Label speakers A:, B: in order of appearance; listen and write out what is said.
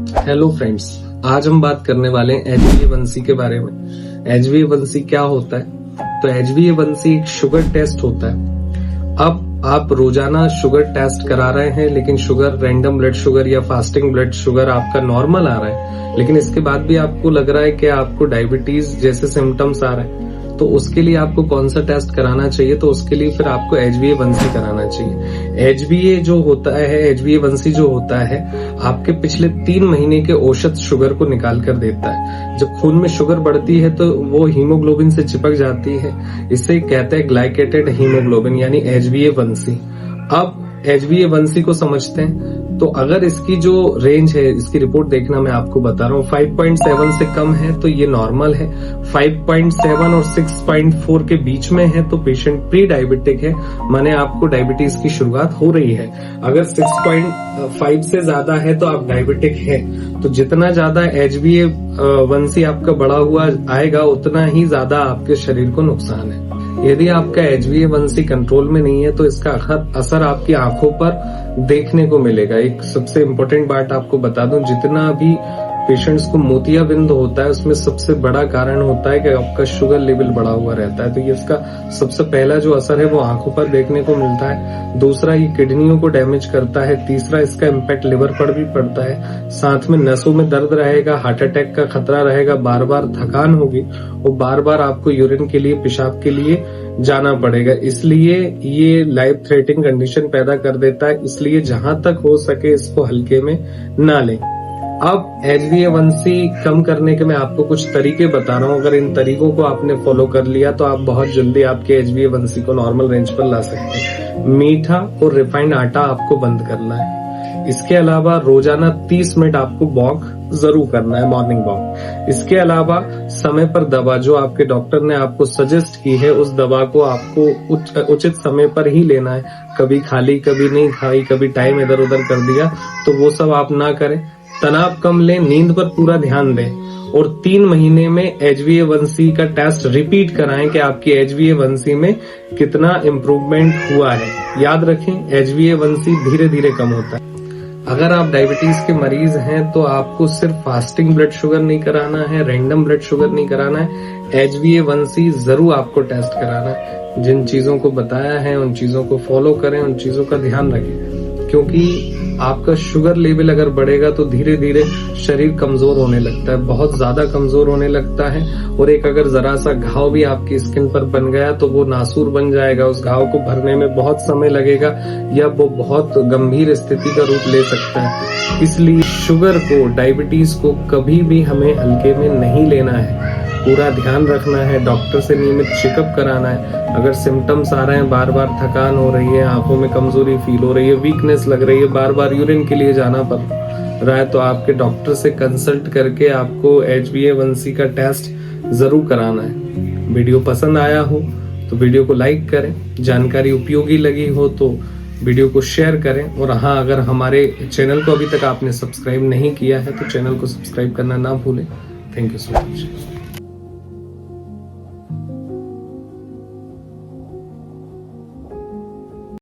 A: Hello friends, आज हम बात करने वाले हैं HbA1c के बारे में। HbA1c क्या होता है? तो HbA1c एक शुगर टेस्ट होता है। अब आप रोजाना शुगर टेस्ट करा रहे हैं, लेकिन शुगर, रैंडम ब्लड शुगर या फास्टिंग ब्लड शुगर आपका नॉर्मल आ रहा है, लेकिन इसके बाद भी आपको लग रहा है कि आपको डायबिटीज जैसे सिम्टम्स आ रहे हैं, तो उसके लिए आपको कौन सा टेस्ट कराना चाहिए? तो उसके लिए फिर आपको HbA1c कराना चाहिए। HbA1c जो होता है आपके पिछले 3 महीने के औसत शुगर को निकाल कर देता है। जब खून में शुगर बढ़ती है तो वो हीमोग्लोबिन से चिपक जाती है, इसे कहते हैं ग्लाइकेटेड हीमोग्लोबिन यानी HbA1c। अब HbA1c को समझते हैं। तो अगर इसकी जो रेंज है, इसकी रिपोर्ट देखना मैं आपको बता रहा हूँ, 5.7 से कम है तो ये नॉर्मल है, 5.7 और 6.4 के बीच में है तो पेशेंट प्री डायबिटिक है, माने आपको डायबिटीज की शुरुआत हो रही है। अगर 6.5 से ज्यादा है तो आप डायबिटिक है। तो जितना ज्यादा HbA1c आपका बढ़ा हुआ आएगा उतना ही ज्यादा आपके शरीर को नुकसान है। यदि आपका HbA1c कंट्रोल में नहीं है तो इसका असर आपकी आंखों पर देखने को मिलेगा। एक सबसे इम्पोर्टेंट बात आपको बता दूं, जितना भी पेशेंट्स को मोतियाबिंद होता है उसमें सबसे बड़ा कारण होता है कि आपका शुगर लेवल बढ़ा हुआ रहता है। तो ये इसका सबसे पहला जो असर है वो आंखों पर देखने को मिलता है। दूसरा, ये किडनियों को डैमेज करता है। तीसरा, इसका इम्पैक्ट लिवर पर भी पड़ता है। साथ में नसों में दर्द रहेगा, हार्ट अटैक का खतरा रहेगा, बार बार थकान होगी और बार बार आपको यूरिन के लिए, पेशाब के लिए जाना पड़ेगा। इसलिए ये लाइफ थ्रेटनिंग कंडीशन पैदा कर देता है। इसलिए जहां तक हो सके इसको हल्के में ना लें। अब HbA1c कम करने के मैं आपको कुछ तरीके बता रहा हूँ। अगर इन तरीकों को आपने फॉलो कर लिया तो आप बहुत जल्दी आपके HbA1c को नॉर्मल रेंज पर ला सकते हैं। मीठा और रिफाइंड आटा आपको बंद करना है। इसके अलावा रोजाना 30 मिनट आपको वॉक जरूर करना है, मॉर्निंग वॉक। इसके अलावा समय पर दवा जो आपके डॉक्टर ने आपको सजेस्ट की है उस दवा को आपको उचित समय पर ही लेना है। कभी खाली, कभी नहीं खाई, कभी टाइम इधर उधर कर दिया, तो वो सब आप ना करें। तनाव कम लें, नींद पर पूरा ध्यान दें और 3 महीने में HbA1c का टेस्ट रिपीट कराएं कि आपकी HbA1c में कितना इम्प्रूवमेंट हुआ है। याद रखें, HbA1c धीरे धीरे कम होता है। अगर आप डायबिटीज के मरीज हैं तो आपको सिर्फ फास्टिंग ब्लड शुगर नहीं कराना है, रैंडम ब्लड शुगर नहीं कराना है, HbA1c जरूर आपको टेस्ट कराना है। जिन चीजों को बताया है उन चीजों को फॉलो करें, उन चीजों का ध्यान रखें, क्योंकि आपका शुगर लेवल अगर बढ़ेगा तो धीरे धीरे शरीर कमजोर होने लगता है, बहुत ज्यादा कमजोर होने लगता है। और एक अगर जरा सा घाव भी आपकी स्किन पर बन गया तो वो नासूर बन जाएगा, उस घाव को भरने में बहुत समय लगेगा या वो बहुत गंभीर स्थिति का रूप ले सकता है। इसलिए शुगर को, डायबिटीज को कभी भी हमें हल्के में नहीं लेना है, पूरा ध्यान रखना है। डॉक्टर से नियमित चेकअप कराना है। अगर सिम्टम्स आ रहे हैं, बार बार थकान हो रही है, आंखों में कमजोरी फील हो रही है, वीकनेस लग रही है, बार बार यूरिन के लिए जाना पड़ रहा है, तो आपके डॉक्टर से कंसल्ट करके आपको HbA1c का टेस्ट जरूर कराना है। वीडियो पसंद आया हो तो वीडियो को लाइक करें, जानकारी उपयोगी लगी हो तो वीडियो को शेयर करें। और हाँ, अगर हमारे चैनल को अभी तक आपने सब्सक्राइब नहीं किया है तो चैनल को सब्सक्राइब करना ना भूलें। Thank you so much.